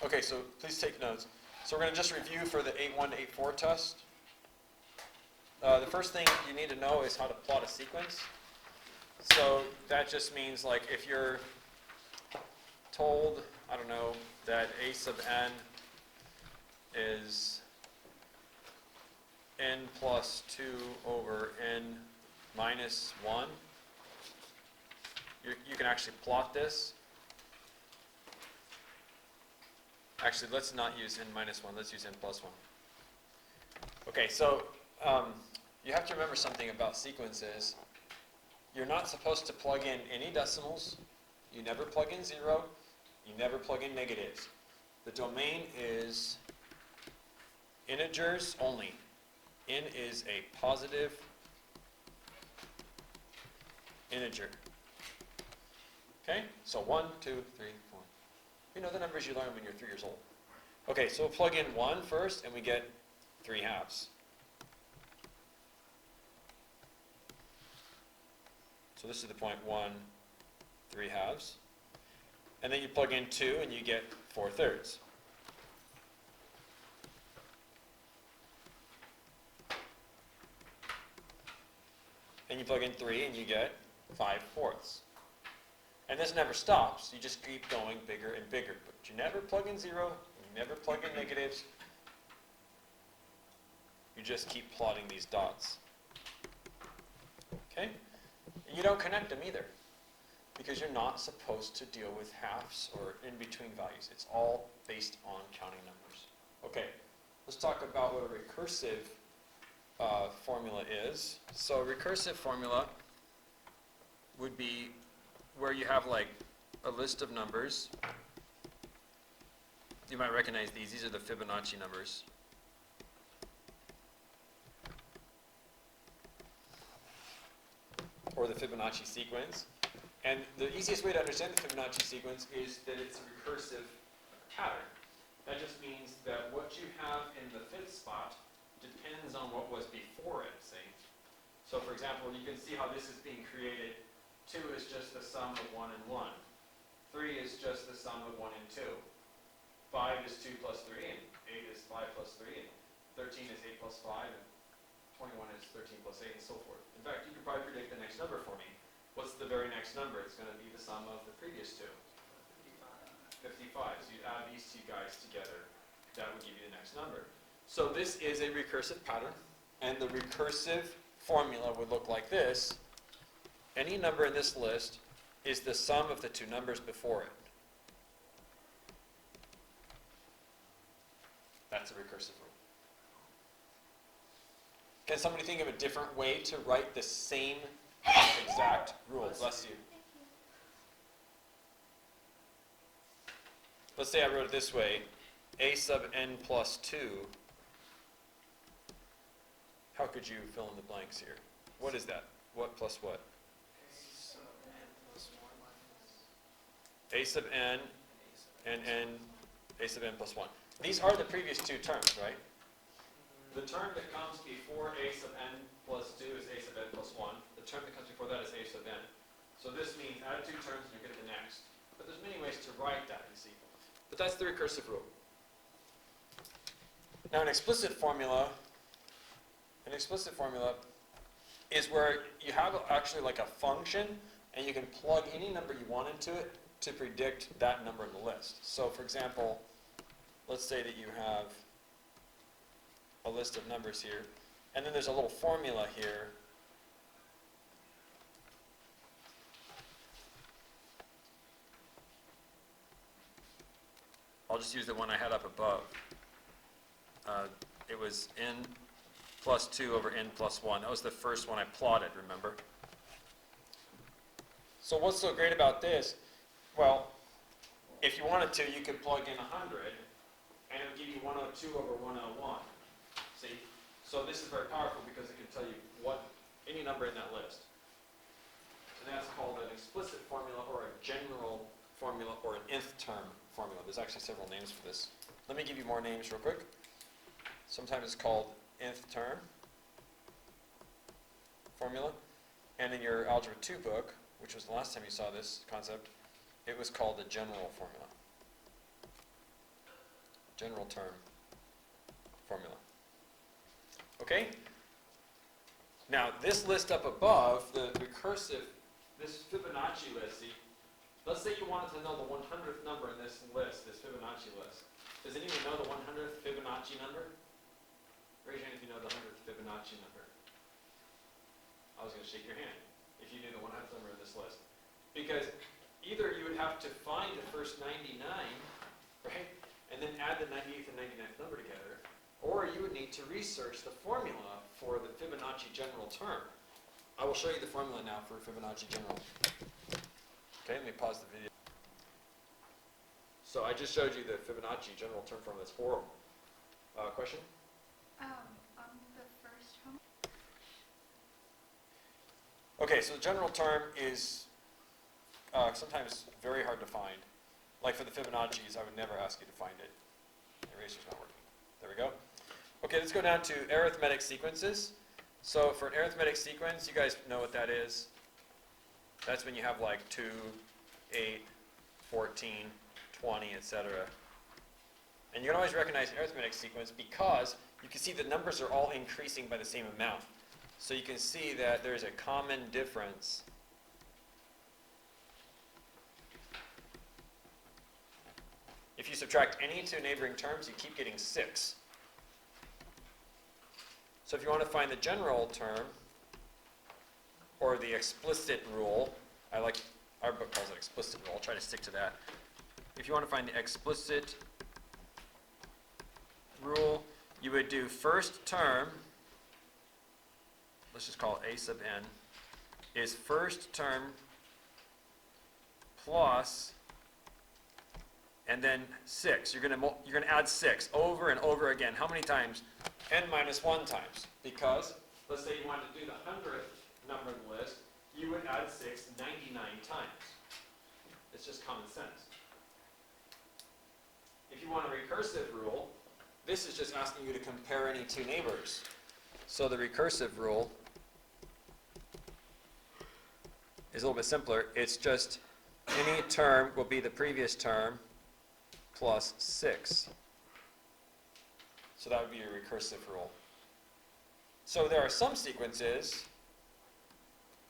Okay, so please take notes. So we're going to just review for the 8.1 to 8.4 test. The first thing you need to know is how to plot a sequence. So that just means, like, if you're told, I don't know, that a sub n is n plus 2 over n minus 1, you can actually plot this. Actually, let's not use n minus 1. Let's use n plus 1. Okay, so you have to remember something about sequences. You're not supposed to plug in any decimals. You never plug in 0. You never plug in negatives. The domain is integers only. N is a positive integer. Okay, so 1, 2, 3, 4. You know the numbers you learned when you're 3 years old. Okay, so we'll plug in 1 first, and we get 3 halves. So this is the point 1, 3 halves. And then you plug in 2, and you get 4/3. And you plug in 3, and you get 5/4. And this never stops. You just keep going bigger and bigger. But you never plug in 0. You never plug in negatives. You just keep plotting these dots. Okay? And you don't connect them either, because you're not supposed to deal with halves or in-between values. It's all based on counting numbers. Okay, let's talk about what a recursive formula is. So a recursive formula would be where you have like a list of numbers. You might recognize these. These are the Fibonacci numbers. Or the Fibonacci sequence. And the easiest way to understand the Fibonacci sequence is that it's a recursive pattern. That just means that what you have in the 5th spot depends on what was before it, see? So for example, you can see how this is being created. 2 is just the sum of 1 and 1. 3 is just the sum of 1 and 2. 5 is 2 plus 3, and 8 is 5 plus 3, and 13 is 8 plus 5, and 21 is 13 plus 8, and so forth. In fact, you could probably predict the next number for me. What's the very next number? It's going to be the sum of the previous 2. 55. So you add these two guys together. That would give you the next number. So this is a recursive pattern, and the recursive formula would look like this. Any number in this list is the sum of the 2 numbers before it. That's a recursive rule. Can somebody think of a different way to write the same exact rule? Bless you. Let's say I wrote it this way. A sub n plus 2. How could you fill in the blanks here? What is that? What plus what? A sub n and a sub n plus 1. These are the previous 2 terms, right? The term that comes before a sub n plus 2 is a sub n plus 1. The term that comes before that is a sub n. So this means add 2 terms and you get the next. But there's many ways to write that, you see. But that's the recursive rule. Now an explicit formula is where you have actually like a function, and you can plug any number you want into it to predict that number in the list. So for example, let's say that you have a list of numbers here, and then there's a little formula here. I'll just use the one I had up above. It was n plus 2 over n plus 1. That was the first one I plotted, remember? So what's so great about this? Well, if you wanted to, you could plug in 100, and it would give you 102 over 101. See? So this is very powerful because it can tell you any number in that list. And that's called an explicit formula, or a general formula, or an nth term formula. There's actually several names for this. Let me give you more names real quick. Sometimes it's called nth term formula. And in your Algebra 2 book, which was the last time you saw this concept, it was called the general formula. general term formula. Okay? Now, this list up above, the recursive, this Fibonacci list, see, let's say you wanted to know the 100th number in this list, this Fibonacci list. Does anyone know the 100th Fibonacci number? Raise your hand if you know the 100th Fibonacci number. I was going to shake your hand if you knew the 100th number in this list. Because either you would have to find the first 99, right, and then add the 98th and 99th number together, or you would need to research the formula for the Fibonacci general term. I will show you the formula now for Fibonacci general. Okay, let me pause the video. So I just showed you the Fibonacci general term formula. That's horrible. Question? On the first home. Okay, so the general term is sometimes very hard to find. Like for the Fibonacci's, I would never ask you to find it. The eraser's not working. There we go. Okay, let's go down to arithmetic sequences. So for an arithmetic sequence, you guys know what that is. That's when you have like 2, 8, 14, 20, etc. And you can always recognize an arithmetic sequence because you can see the numbers are all increasing by the same amount. So you can see that there's a common difference if you subtract any two neighboring terms, you keep getting 6. So if you want to find the general term, or the explicit rule, our book calls it explicit rule, I'll try to stick to that. If you want to find the explicit rule, you would do first term, let's just call it a sub n, is first term plus, and then 6. You're going to add 6 over and over again. How many times? n minus 1 times. Because, let's say you wanted to do the 100th number in the list, you would add 6 99 times. It's just common sense. If you want a recursive rule, this is just asking you to compare any two neighbors. So the recursive rule is a little bit simpler. It's just any term will be the previous term plus 6. So that would be your recursive rule. So there are some sequences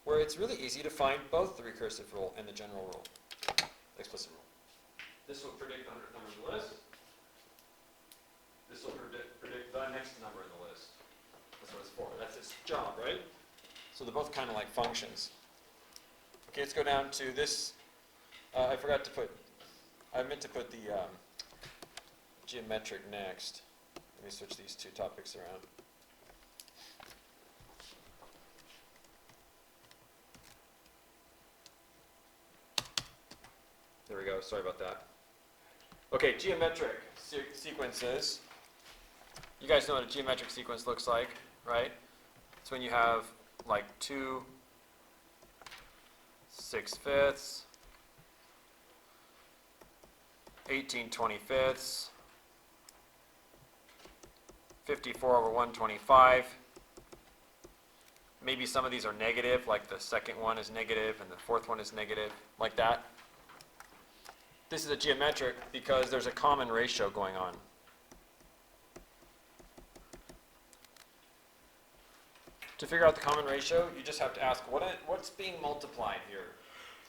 where it's really easy to find both the recursive rule and the general rule, the explicit rule. This will predict the 100th number in the list. This will predict the next number in the list. That's what it's for. That's its job, right? So they're both kind of like functions. Okay, let's go down to this. I meant to put the geometric next. Let me switch these two topics around. There we go, sorry about that. Okay, geometric sequences. You guys know what a geometric sequence looks like, right? It's when you have like 2 6/5, 18 25ths, 54 over 125. Maybe some of these are negative, like the second one is negative and the fourth one is negative, like that. This is a geometric because there's a common ratio going on. To figure out the common ratio, you just have to ask what's being multiplied here.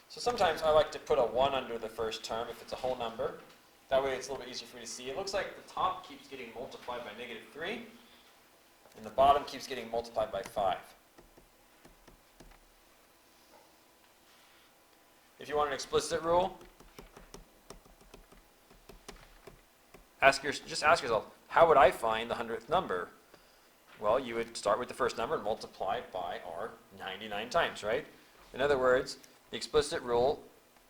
So sometimes I like to put a 1 under the first term if it's a whole number. That way it's a little bit easier for me to see. It looks like the top keeps getting multiplied by -3, and the bottom keeps getting multiplied by 5. If you want an explicit rule, just ask yourself, how would I find the 100th number? Well, you would start with the first number and multiply it by r 99 times, right? In other words, the explicit rule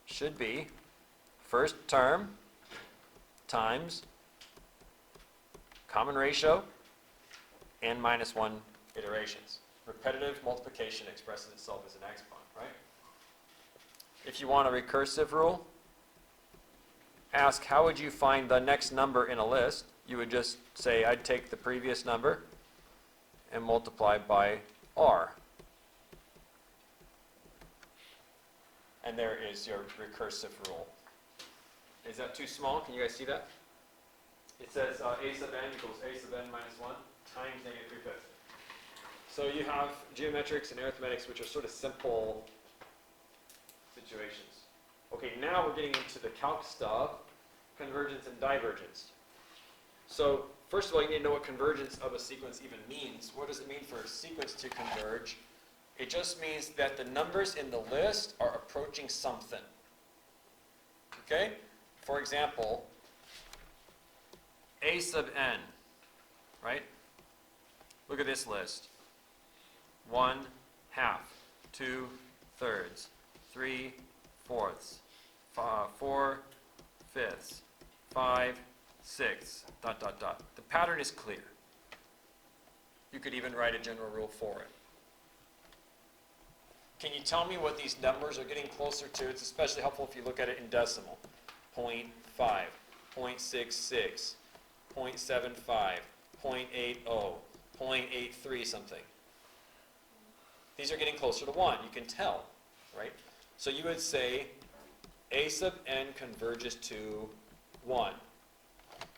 should be first term times common ratio n minus 1 iterations. Repetitive multiplication expresses itself as an exponent, right? If you want a recursive rule, ask how would you find the next number in a list. You would just say I'd take the previous number and multiply by r. And there is your recursive rule. Is that too small? Can you guys see that? It says a sub n equals a sub n minus 1 times negative 3/5. So you have geometrics and arithmetics, which are sort of simple situations. Okay, now we're getting into the calc stuff, convergence and divergence. So first of all, you need to know what convergence of a sequence even means. What does it mean for a sequence to converge? It just means that the numbers in the list are approaching something. Okay? For example, a sub n, right? Look at this list. 1/2, 2/3, 3/4, 4/5, 5/6, ... The pattern is clear. You could even write a general rule for it. Can you tell me what these numbers are getting closer to? It's especially helpful if you look at it in decimal. 0.5, 0.66, 0.75, 0.80, 0.83 something. These are getting closer to 1. You can tell, right? So you would say a sub n converges to 1.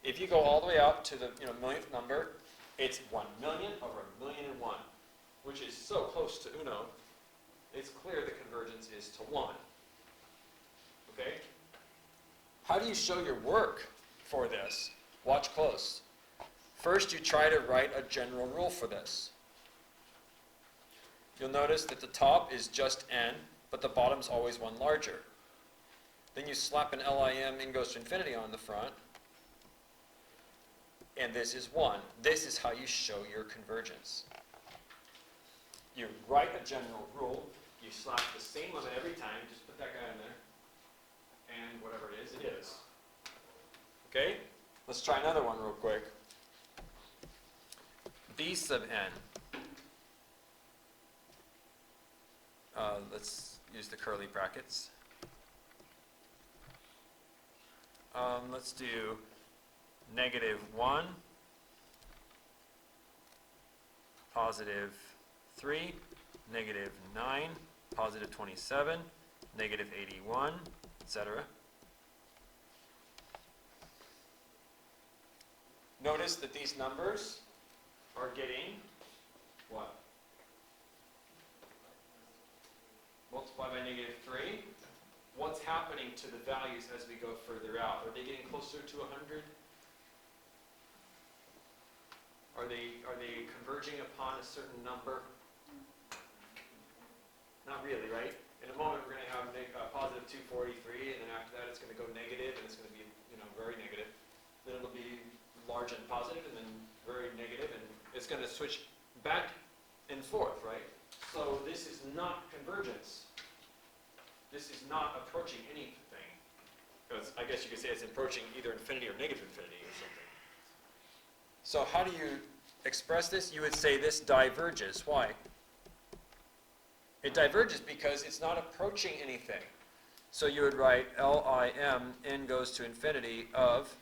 If you go all the way up to the millionth number, it's 1,000,000/1,000,001, which is so close to uno, it's clear the convergence is to 1. Okay? How do you show your work for this? Watch close. First, you try to write a general rule for this. You'll notice that the top is just n, but the bottom's always 1 larger. Then you slap an LIM, n goes to infinity on the front, and this is 1. This is how you show your convergence. You write a general rule, you slap the same limit every time, just put that guy in there, and whatever it is, it is. Okay? Let's try another one real quick. B sub n. Let's use the curly brackets. Let's do -1, +3, -9, +27, -81, etc. Notice that these numbers are getting what? Multiplied by -3. What's happening to the values as we go further out? Are they getting closer to 100? Are they converging upon a certain number? Not really, right? In a moment we're going to have positive 243, and then after that it's going to go negative, and it's going to be very negative. Then it'll be large and positive, and then very negative, and it's going to switch back and forth, right? So this is not convergence. This is not approaching anything. Because I guess you could say it's approaching either infinity or negative infinity or something. So how do you express this? You would say this diverges. Why? It diverges because it's not approaching anything. So you would write LIM, n goes to infinity of,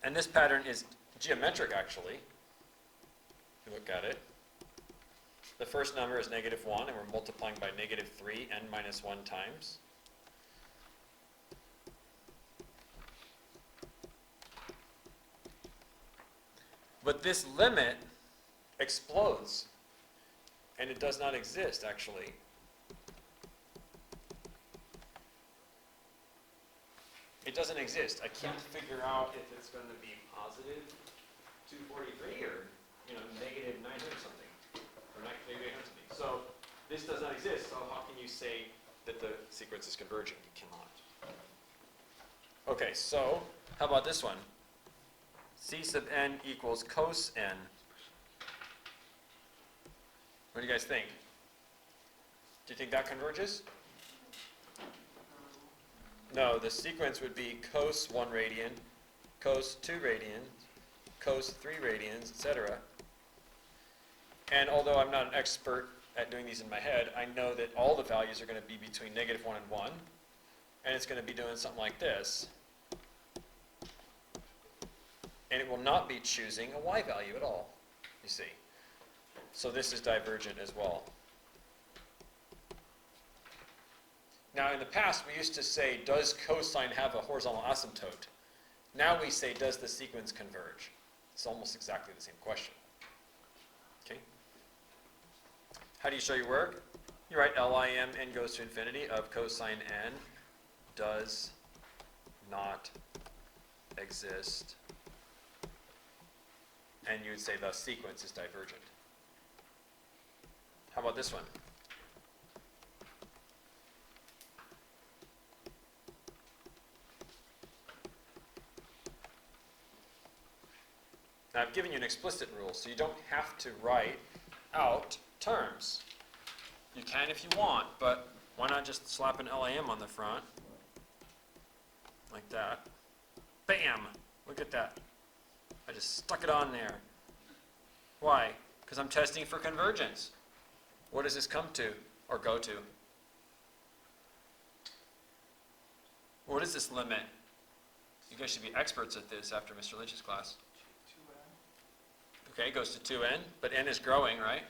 and this pattern is geometric actually. If you look at it. The first number is -1, and we're multiplying by -3, n minus 1 times. But this limit explodes, and it does not exist, actually. It doesn't exist. I can't figure out if it's going to be positive 243 or, negative 900 something. Or negative 800 something. So this does not exist. So how can you say that the sequence is converging? You cannot. Okay, so how about this one? C sub n equals cos n. What do you guys think? Do you think that converges? No, the sequence would be cos 1 radian, cos 2 radians, cos 3 radians, etc. And although I'm not an expert at doing these in my head, I know that all the values are going to be between -1 and 1, and it's going to be doing something like this. And it will not be choosing a y value at all, you see. So this is divergent as well. Now in the past we used to say, does cosine have a horizontal asymptote? Now we say, does the sequence converge? It's almost exactly the same question. Okay? How do you show your work? You write LIM n goes to infinity of cosine n does not exist. And you would say the sequence is divergent. How about this one? Now I've given you an explicit rule, so you don't have to write out terms. You can if you want, but why not just slap an LIM on the front? Like that. Bam! Look at that. I just stuck it on there. Why? Because I'm testing for convergence. What does this come to, or go to? What is this limit? You guys should be experts at this after Mr. Lynch's class. 2n. Okay, it goes to 2n, but n is growing, right?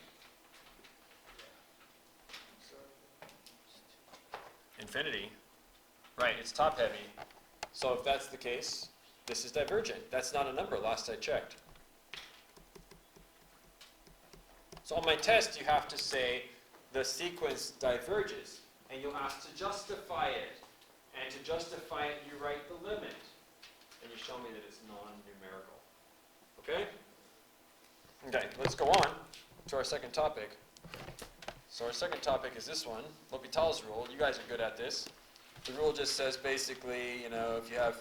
Infinity. Right, it's top heavy. So if that's the case, this is divergent. That's not a number last I checked. So on my test, you have to say the sequence diverges, and you'll have to justify it. And to justify it, you write the limit. And you show me that it's non-numerical. Okay? Okay, let's go on to our second topic. So our second topic is this one, L'Hopital's rule. You guys are good at this. The rule just says basically, you know, if you have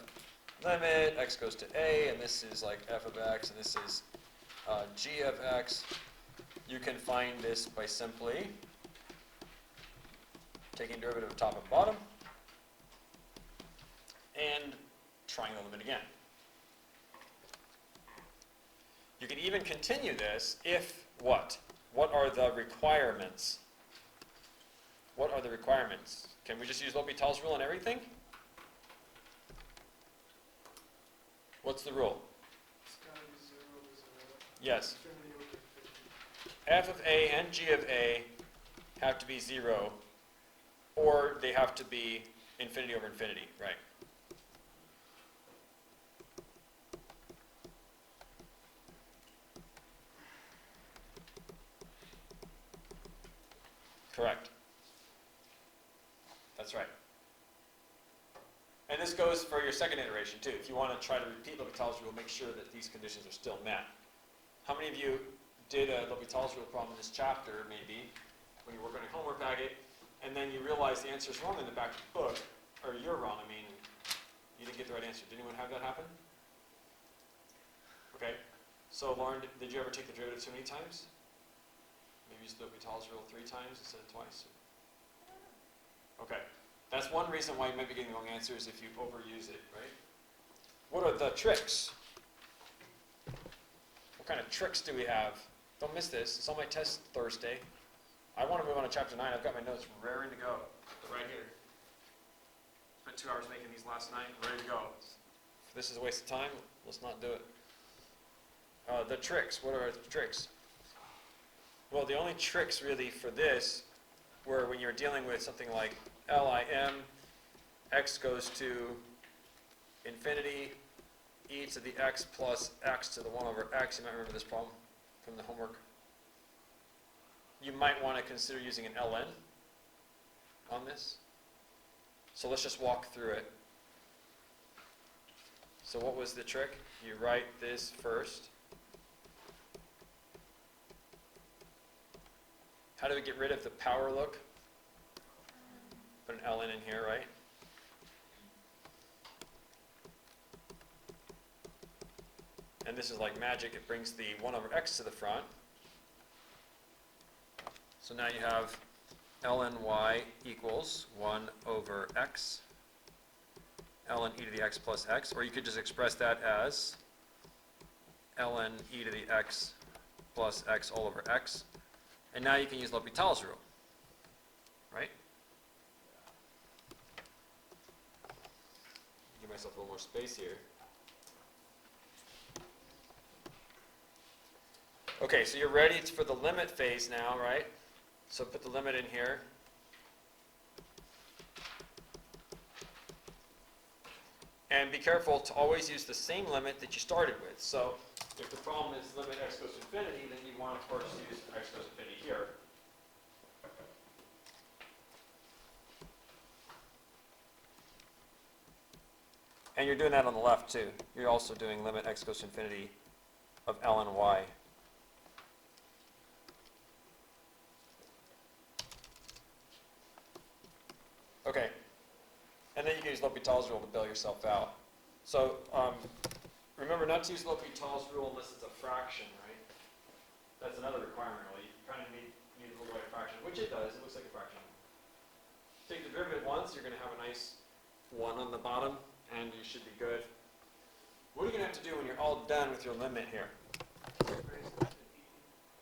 limit, x goes to a, and this is like f of x, and this is g of x, you can find this by simply taking derivative of top and bottom and trying the limit again. You can even continue this if what? What are the requirements? What are the requirements? Can we just use L'Hopital's rule on everything? What's the rule? It's got to be 0 to 0. Yes. Infinity over infinity. F of a and g of a have to be 0, or they have to be infinity over infinity, right? Correct. That's right. And this goes for your second iteration too. If you want to try to repeat L'Hopital's rule, make sure that these conditions are still met. How many of you did a L'Hopital's rule problem in this chapter, maybe, when you work on your homework packet, and then you realize the answer is wrong in the back of the book, or you're wrong, I mean, you didn't get the right answer. Did anyone have that happen? Okay. So Lauren, did you ever take the derivative too many times? Maybe use L'Hopital's rule 3 times instead of twice? Okay. That's one reason why you might be getting the wrong answers if you overuse it, right? What are the tricks? What kind of tricks do we have? Don't miss this. It's on my test Thursday. I want to move on to chapter 9. I've got my notes raring to go. They're right here. Spent 2 hours making these last night. Ready to go. If this is a waste of time, let's not do it. The tricks. What are the tricks? Well, the only tricks really for this were when you're dealing with something like LIM, x goes to infinity, e to the x plus x to the 1 over x. You might remember this problem from the homework. You might want to consider using an ln on this. So let's just walk through it. So what was the trick? You write this first. How do we get rid of the power look? Put an ln in here, right? And this is like magic. It brings the 1 over x to the front. So now you have ln y equals 1 over x, ln e to the x plus x, or you could just express that as ln e to the x plus x all over x. And now you can use L'Hopital's rule, right? Give myself a little more space here. Okay, so you're ready for the limit phase now, right? So put the limit in here. And be careful to always use the same limit that you started with. So if the problem is limit x goes to infinity, then you want, of course, to use x goes to infinity here. And you're doing that on the left, too. You're also doing limit x goes to infinity of ln y. Okay. And then you can use L'Hopital's rule to bail yourself out. So remember not to use L'Hopital's rule unless it's a fraction, right? That's another requirement, really. You kind of need to look like a fraction, which it does. It looks like a fraction. Take the derivative once, you're going to have a nice 1 on the bottom, and you should be good. What are you going to have to do when you're all done with your limit here?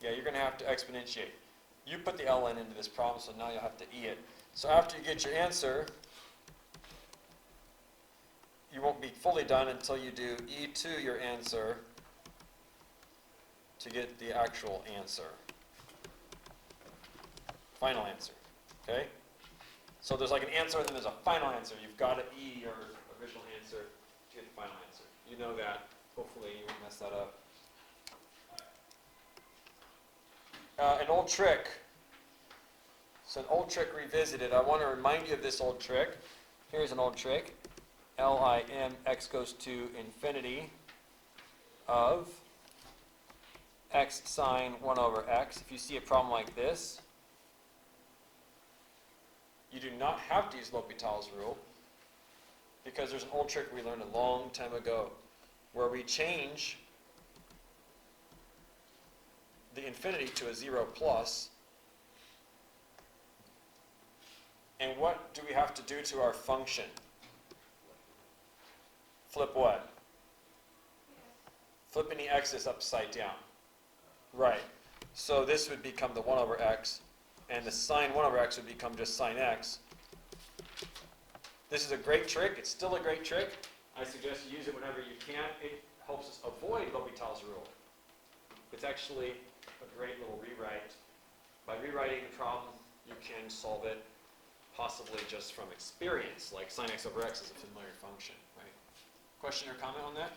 Yeah, you're going to have to exponentiate. You put the ln into this problem, so now you'll have to e it. So after you get your answer, you won't be fully done until you do e to your answer to get the actual answer. Final answer. Okay? So there's like an answer and then there's a final answer. You've got to e your original answer to get the final answer. You know that. Hopefully you won't mess that up. An old trick. So an old trick revisited. I want to remind you of this old trick. Here's an old trick. Lim x goes to infinity of x sine 1 over x. If you see a problem like this, you do not have to use L'Hopital's rule because there's an old trick we learned a long time ago where we change the infinity to a 0 plus. And what do we have to do to our function? Flip what? Flip any x's upside down. Right. So this would become the 1 over x, and the sine 1 over x would become just sine x. This is a great trick. It's still a great trick. I suggest you use it whenever you can. It helps us avoid L'Hopital's rule. It's actually a great little rewrite. By rewriting the problem, you can solve it possibly just from experience, like sine x over x is a familiar function, right? Question or comment on that?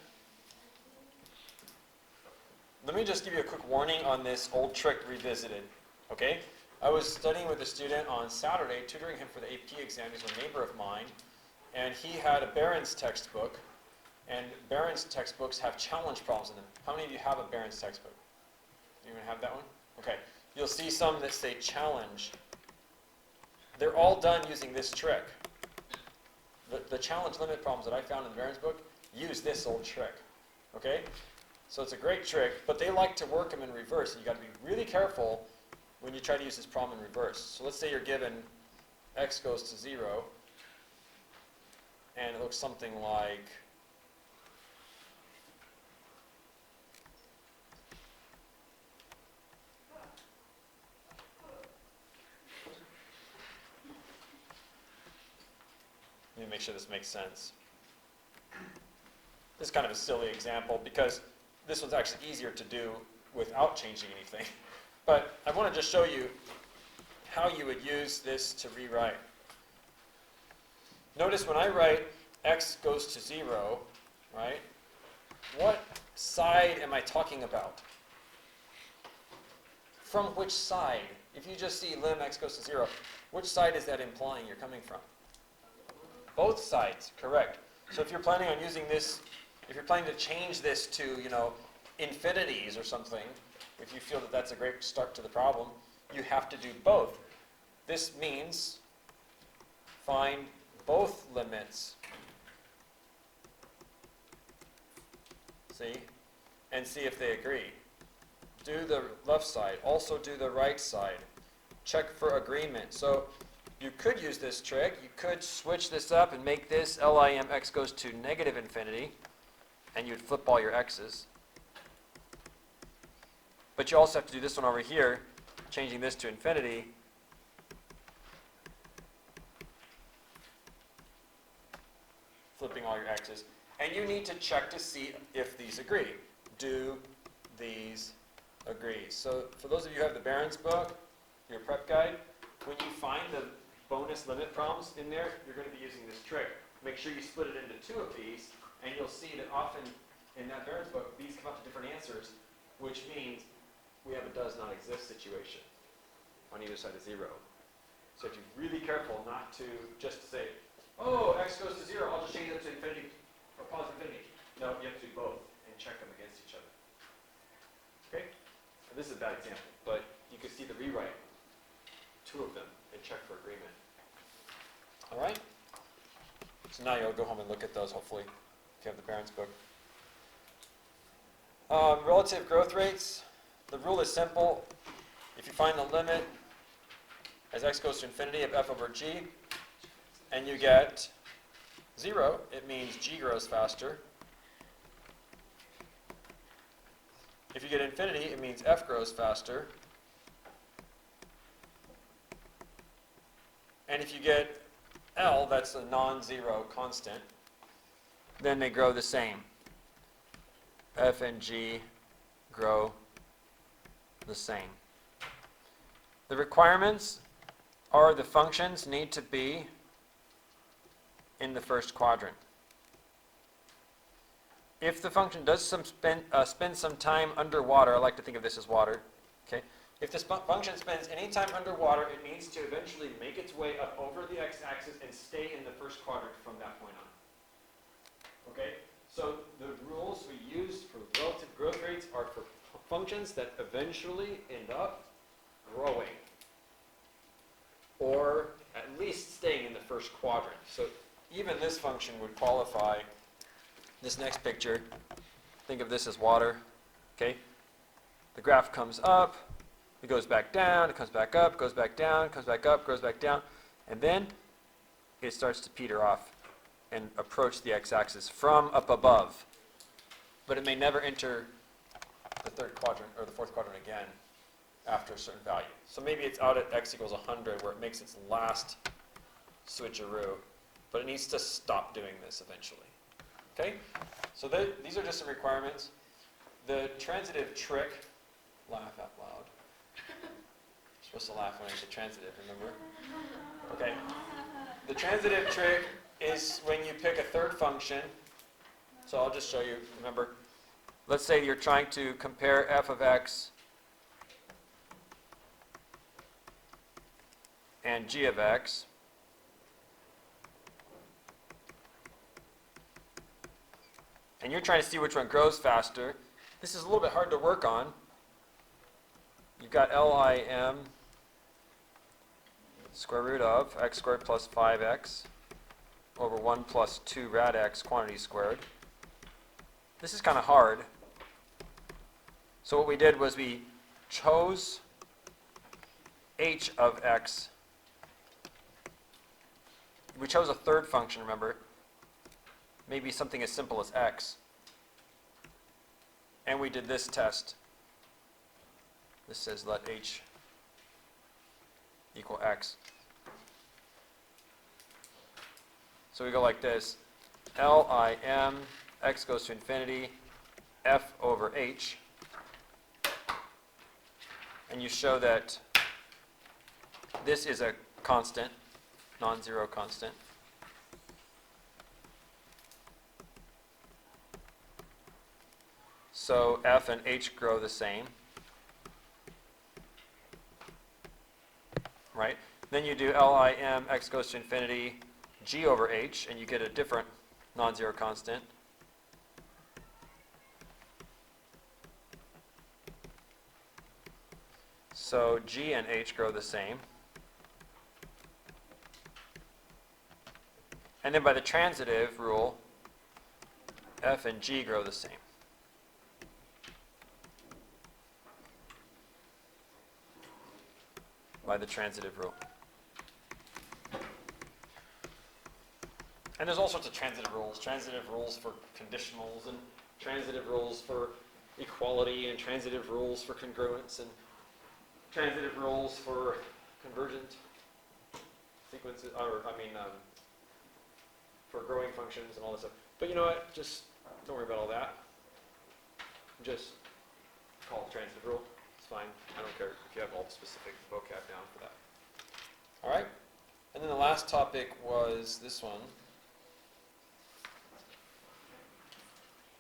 Let me just give you a quick warning on this old trick revisited, okay? I was studying with a student on Saturday, tutoring him for the AP exam. He's a neighbor of mine, and he had a Barron's textbook, and Barron's textbooks have challenge problems in them. How many of you have a Barron's textbook? Anyone have that one? Okay. You'll see some that say challenge. They're all done using this trick. The challenge limit problems that I found in the Barron's book use this old trick, okay? So it's a great trick, but they like to work them in reverse, and you've got to be really careful when you try to use this problem in reverse. So let's say you're given x goes to 0, and it looks something like let me make sure this makes sense. This is kind of a silly example because this one's actually easier to do without changing anything. But I want to just show you how you would use this to rewrite. Notice when I write x goes to 0, right? What side am I talking about? From which side? If you just see lim x goes to 0, which side is that implying you're coming from? Both sides, correct. So if you're planning on using this, if you're planning to change this to, infinities or something, if you feel that that's a great start to the problem, you have to do both. This means find both limits, see, and see if they agree. Do the left side, also do the right side. Check for agreement. So you could use this trick. You could switch this up and make this Lim x goes to negative infinity, and you'd flip all your x's. But you also have to do this one over here, changing this to infinity. Flipping all your x's. And you need to check to see if these agree. Do these agree? So for those of you who have the Barron's book, your prep guide, when you find the bonus limit problems in there, you're going to be using this trick. make sure you split it into two of these, and you'll see that often in that variance book, these come up to different answers, which means we have a does not exist situation on either side of 0. So you have to be really careful not to just say, oh, x goes to 0, I'll just change it to infinity or positive infinity. No, you have to do both and check them against each other. Okay? And this is a bad example, but you can see the rewrite, two of them, and check for agreement. All right? So now you'll go home and look at those, hopefully, if you have the parents' book. Relative growth rates. The rule is simple. If you find the limit as x goes to infinity of f over g, and you get 0, it means g grows faster. If you get infinity, it means f grows faster. And if you get L, that's a non-zero constant, then they grow the same. F and G grow the same. The requirements are the functions need to be in the first quadrant. If the function does spend some time underwater, I like to think of this as water, okay? If this function spends any time underwater, it needs to eventually make its way up over the x-axis and stay in the first quadrant from that point on. Okay? So the rules we use for relative growth rates are for functions that eventually end up growing, or at least staying in the first quadrant. So even this function would qualify. This next picture, think of this as water. Okay? The graph comes up, it goes back down, it comes back up, goes back down, comes back up, goes back down, and then it starts to peter off and approach the x-axis from up above. But it may never enter the third quadrant or the fourth quadrant again after a certain value. So maybe it's out at x equals 100 where it makes its last switcheroo, but it needs to stop doing this eventually. Okay? So these are just some requirements. The transitive trick, laugh out loud. You're supposed to laugh when I say transitive, remember? Okay. The transitive trick is when you pick a third function. So I'll just show you, remember. Let's say you're trying to compare f of x and g of x. And you're trying to see which one grows faster. This is a little bit hard to work on. You've got LIM square root of x squared plus 5x over 1 plus 2 rad x quantity squared. This is kind of hard. So what we did was we chose h of x. We chose a third function, remember. Maybe something as simple as x. And we did this test. This says let h equal x. So we go like this. LIM, x goes to infinity, f over h. And you show that this is a constant, non-zero constant. So f and h grow the same. Right? Then you do LIM, x goes to infinity, g over h, and you get a different non-zero constant. So g and h grow the same. And then by the transitive rule, f and g grow the same. By the transitive rule. And there's all sorts of transitive rules. Transitive rules for conditionals, and transitive rules for equality, and transitive rules for congruence, and transitive rules for convergent sequences, for growing functions and all this stuff. But you know what? Just don't worry about all that. Just call it the transitive rule. It's fine. I don't care if you have all the specific vocab down for that. All right? And then the last topic was this one.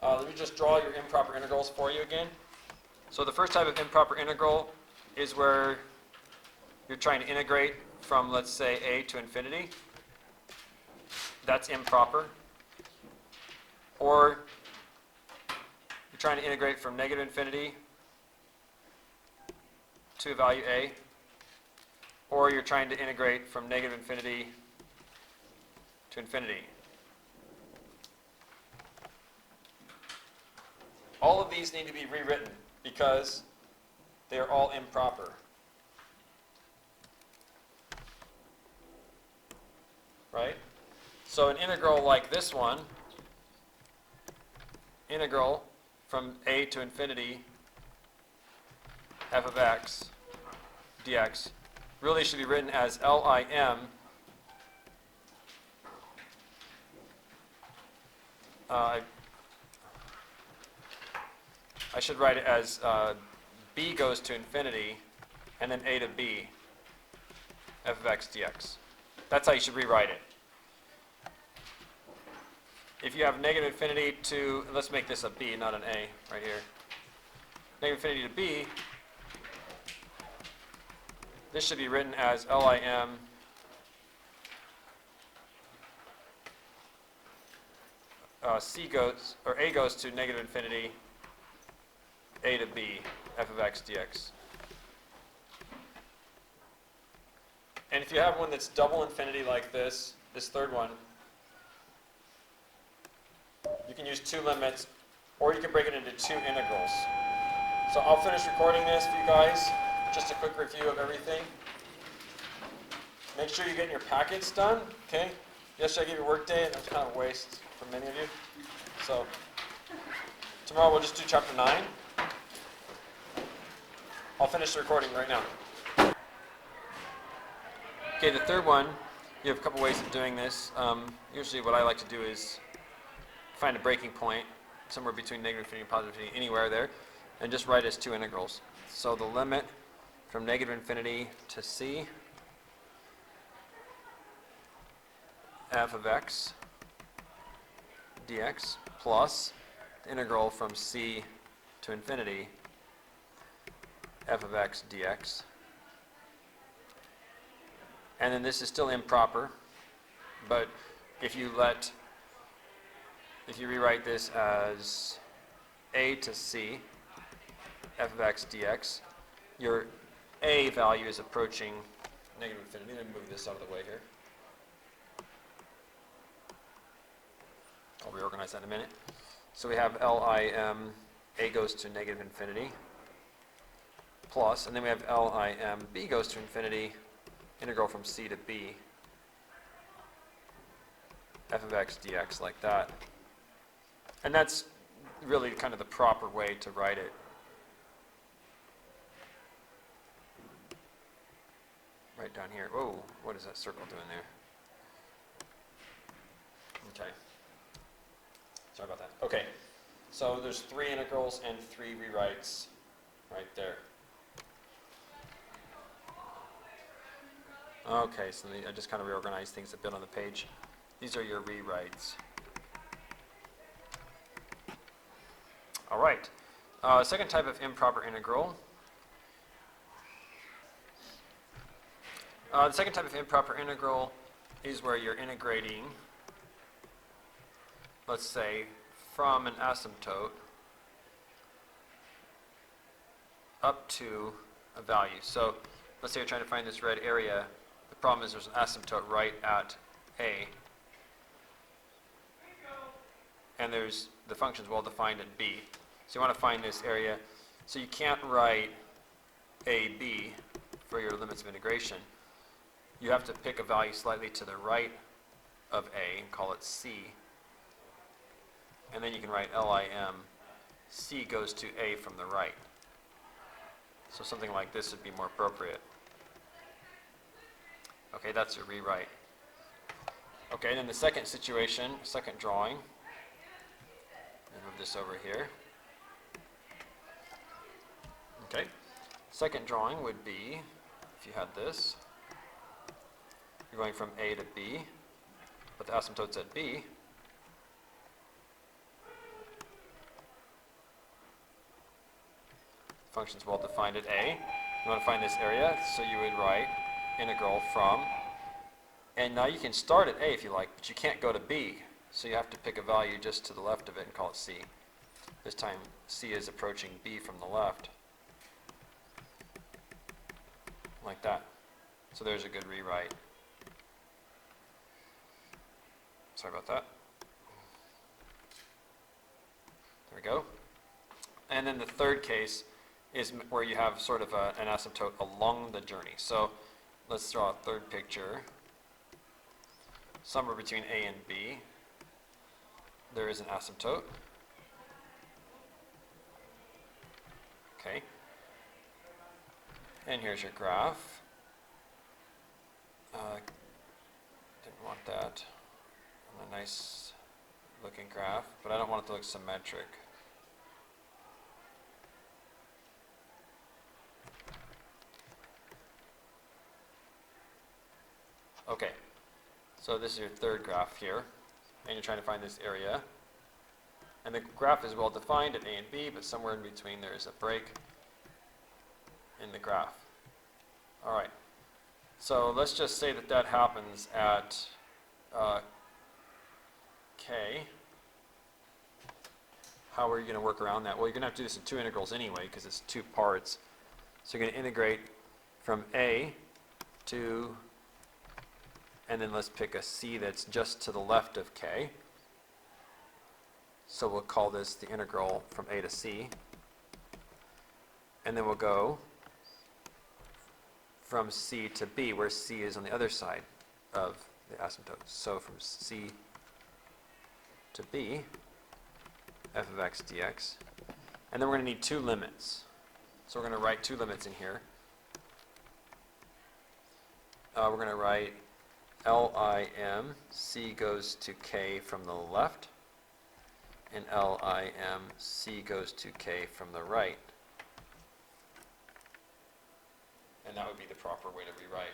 Let me just draw your improper integrals for you again. So the first type of improper integral is where you're trying to integrate from, let's say, a to infinity. That's improper. Or you're trying to integrate from negative infinity to a value a. Or you're trying to integrate from negative infinity to infinity. All of these need to be rewritten because they are all improper. Right? So an integral like this one, integral from a to infinity f of x dx, really should be written as LIM I should write it as b goes to infinity and then a to b f of x dx. That's how you should rewrite it. If you have negative infinity to, let's make this a b, not an a, right here. Negative infinity to b, this should be written as LIM a goes to negative infinity a to b f of x dx. And if you have one that's double infinity like this third one, you can use two limits, or you can break it into two integrals. So I'll finish recording this for you guys. Just a quick review of everything. Make sure you're getting your packets done, okay? Yesterday I gave you a work day, and it was kind of a waste for many of you. So tomorrow we'll just do chapter 9. I'll finish the recording right now. Okay, the third one, you have a couple ways of doing this. Usually what I like to do is find a breaking point, somewhere between negative infinity and positive infinity, anywhere there, and just write as two integrals. So the limit from negative infinity to c f of x dx plus the integral from c to infinity f of x dx. And then this is still improper, but if you rewrite this as a to c f of x dx, your a value is approaching negative infinity. Let me move this out of the way here. I'll reorganize that in a minute. So we have LIM, a goes to negative infinity, plus, and then we have LIM, b goes to infinity, integral from c to b, f of x dx, like that. And that's really kind of the proper way to write it. Right down here. Whoa, what is that circle doing there? Okay. Sorry about that. Okay. So there's 3 integrals and 3 rewrites right there. Okay, so I just kind of reorganized things a bit on the page. These are your rewrites. All right. Second type of improper integral. The second type of improper integral is where you're integrating, let's say, from an asymptote up to a value. So let's say you're trying to find this red area. The problem is there's an asymptote right at a, and there's the function's well defined at b. So you want to find this area. So you can't write ab for your limits of integration. You have to pick a value slightly to the right of a and call it c. And then you can write LIM. C goes to a from the right. So something like this would be more appropriate. Okay, that's a rewrite. Okay, and then the second situation, second drawing. Move this over here. Okay, second drawing would be, if you had this, you're going from A to B, but the asymptote's at B. function's well defined at a. You want to find this area, so you would write integral from, and now you can start at a if you like, but you can't go to b. So you have to pick a value just to the left of it and call it c. This time c is approaching b from the left. Like that. So there's a good rewrite. Sorry about that. There we go. And then the third case is where you have sort of an asymptote along the journey. So let's draw a third picture. Somewhere between A and B, there is an asymptote. Okay. And here's your graph. Didn't want that. A nice looking graph, but I don't want it to look symmetric. Okay, so this is your third graph here, and you're trying to find this area. And the graph is well defined at A and B, but somewhere in between there is a break in the graph. All right, so let's just say that that happens at K. How are you going to work around that? Well, you're going to have to do this in two integrals anyway, because it's two parts. So you're going to integrate from A to, and then let's pick a C that's just to the left of K. So we'll call this the integral from A to C. And then we'll go from C to B, where C is on the other side of the asymptote. So from C to B, f of x dx. And then we're going to need two limits. So we're going to write two limits in here. We're going to write LIM, C goes to K from the left, and LIM, C goes to K from the right. And that would be the proper way to rewrite.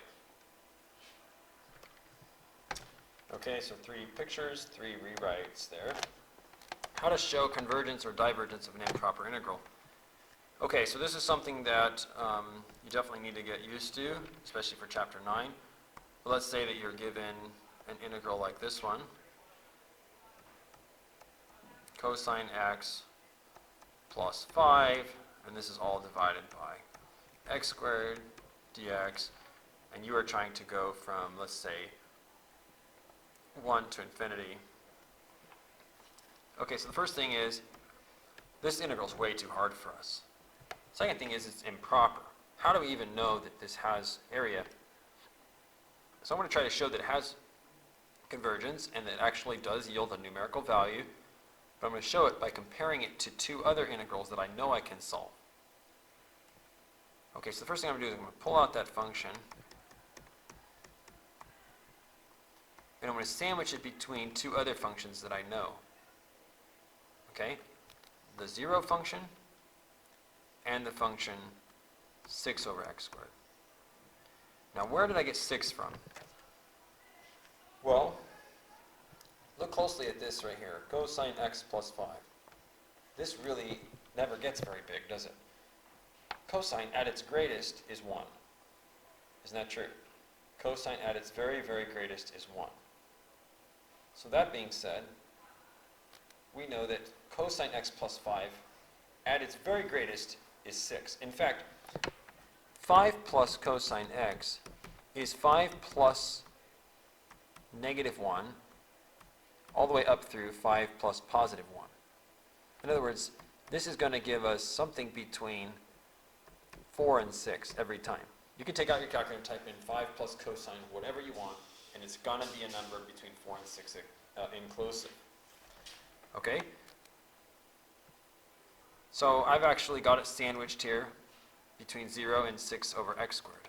Okay, so three pictures, three rewrites there. How to show convergence or divergence of an improper integral. Okay, so this is something that you definitely need to get used to, especially for chapter 9. But let's say that you're given an integral like this one. Cosine x plus 5, and this is all divided by x squared dx, and you are trying to go from, let's say, 1 to infinity. Okay, so the first thing is, this integral is way too hard for us. Second thing is, it's improper. How do we even know that this has area? So I'm going to try to show that it has convergence and that it actually does yield a numerical value, but I'm going to show it by comparing it to two other integrals that I know I can solve. Okay, so the first thing I'm going to do is I'm going to pull out that function, and I'm going to sandwich it between two other functions that I know. Okay, the 0 function and the function 6 over x squared. Now, where did I get 6 from? Well, look closely at this right here, cosine x plus 5. This really never gets very big, does it? Cosine at its greatest is 1. Isn't that true? Cosine at its very, very greatest is 1. So that being said, we know that cosine x plus 5 at its very greatest is 6. In fact, 5 plus cosine x is 5 plus negative 1 all the way up through 5 plus positive 1. In other words, this is going to give us something between 4 and 6 every time. You can take out your calculator and type in 5 plus cosine, whatever you want, and it's going to be a number between 4 and 6 inclusive. Okay? So I've actually got it sandwiched here between 0 and 6 over x squared.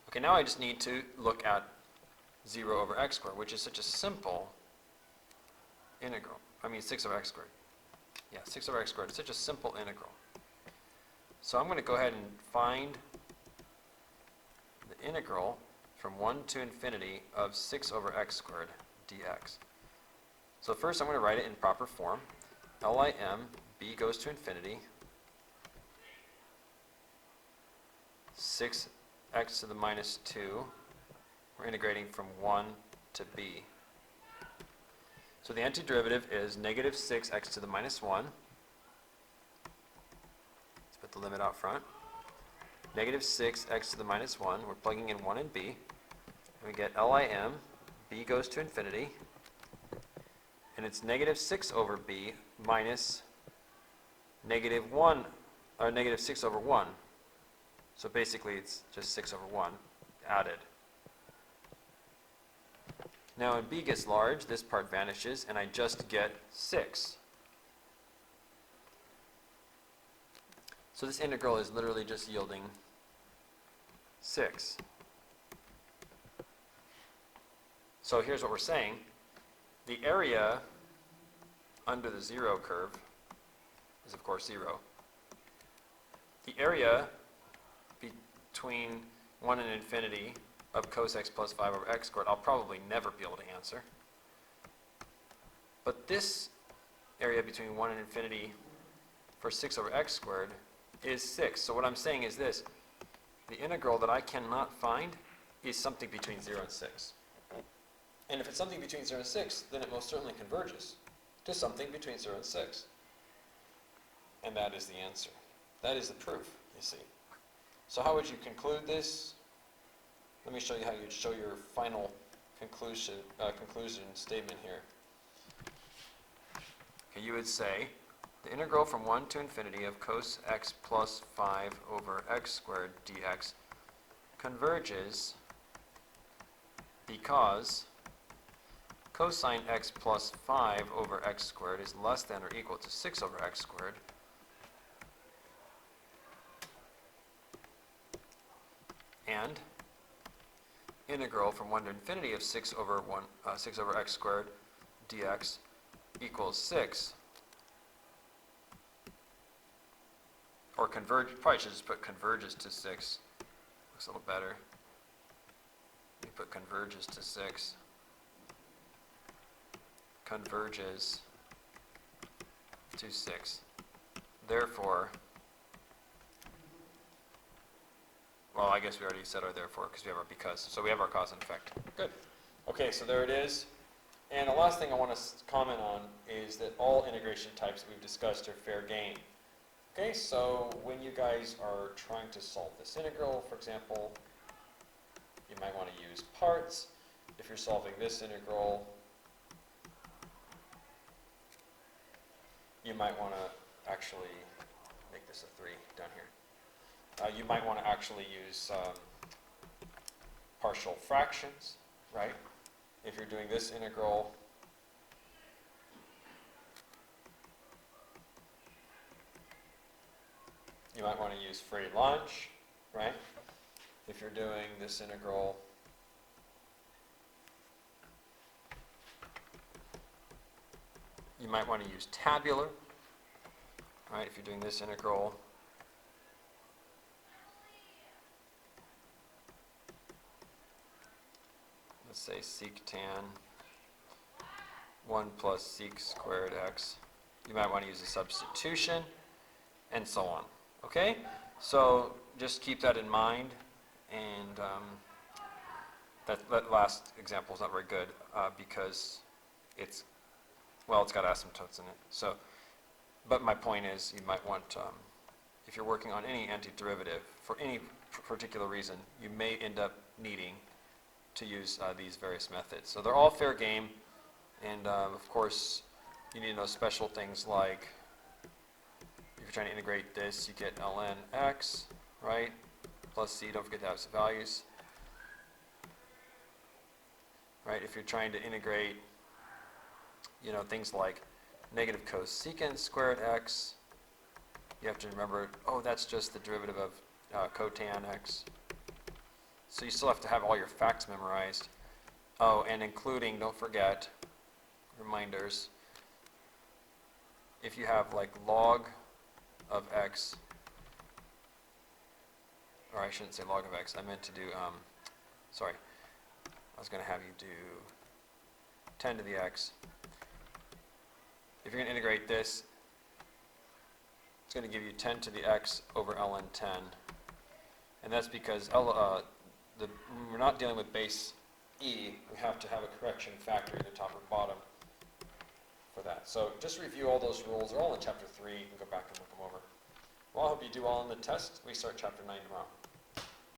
Okay, now I just need to look at 0 over x squared, which is such a simple integral. 6 over x squared. Yeah, 6 over x squared is such a simple integral. So I'm going to go ahead and find the integral from 1 to infinity of 6 over x squared dx. So first I'm going to write it in proper form. LIM, b goes to infinity, 6x to the minus 2. We're integrating from 1 to b. So the antiderivative is negative 6x to the minus 1. Let's put the limit out front. Negative 6x to the minus 1. We're plugging in 1 and b. And we get LIM. B goes to infinity. And it's negative 6 over b minus negative 1, or negative 6 over 1. So basically it's just 6 over 1 added. Now when b gets large, this part vanishes, and I just get 6. So this integral is literally just yielding 6. So here's what we're saying. The area under the 0 curve is of course 0. The area between 1 and infinity of cos x plus 5 over x squared, I'll probably never be able to answer. But this area between 1 and infinity for 6 over x squared is 6. So what I'm saying is this. The integral that I cannot find is something between 0 and 6. And if it's something between 0 and 6, then it most certainly converges to something between 0 and 6. And that is the answer. That is the proof, you see. So how would you conclude this? Let me show you how you'd show your final conclusion statement here. Okay, you would say the integral from 1 to infinity of cos x plus 5 over x squared dx converges because cosine x plus 5 over x squared is less than or equal to 6 over x squared, and integral from 1 to infinity of 6 over x squared dx equals 6. Or converge, probably should just put converges to 6. Looks a little better. We put converges to 6. Converges to 6. Therefore, well, I guess we already said our therefore because we have our because. So we have our cause and effect. Good. Okay, so there it is. And the last thing I want to comment on is that all integration types that we've discussed are fair game. Okay, so when you guys are trying to solve this integral, for example, you might want to use parts. If you're solving this integral, you might want to actually make this a 3 down here. You might want to actually use partial fractions, right? If you're doing this integral, you might want to use free lunch, right? If you're doing this integral, you might want to use tabular, right? If you're doing this integral, let's say sec tan 1 plus sec squared x. You might want to use a substitution, and so on. Okay? So just keep that in mind, and that last example is not very good because it's got asymptotes in it. So, but my point is, you might want, if you're working on any antiderivative for any particular reason, you may end up needing to use these various methods. So they're all fair game, and of course, you need to know special things like, if you're trying to integrate this, you get ln x, right, plus c, don't forget to have some values. Right, if you're trying to integrate, you know, things like negative cosecant squared x, you have to remember, oh, that's just the derivative of cotan x. So you still have to have all your facts memorized. Oh, and including, don't forget, reminders, if you have like log of x, or I shouldn't say log of x, I meant to do, sorry, I was going to have you do 10 to the x. If you're going to integrate this, it's going to give you 10 to the x over ln 10. And that's because when we're not dealing with base E, we have to have a correction factor either top or bottom for that. So just review all those rules. They're all in chapter 3. You can go back and look them over. Well, I hope you do well on the test. We start chapter 9 tomorrow.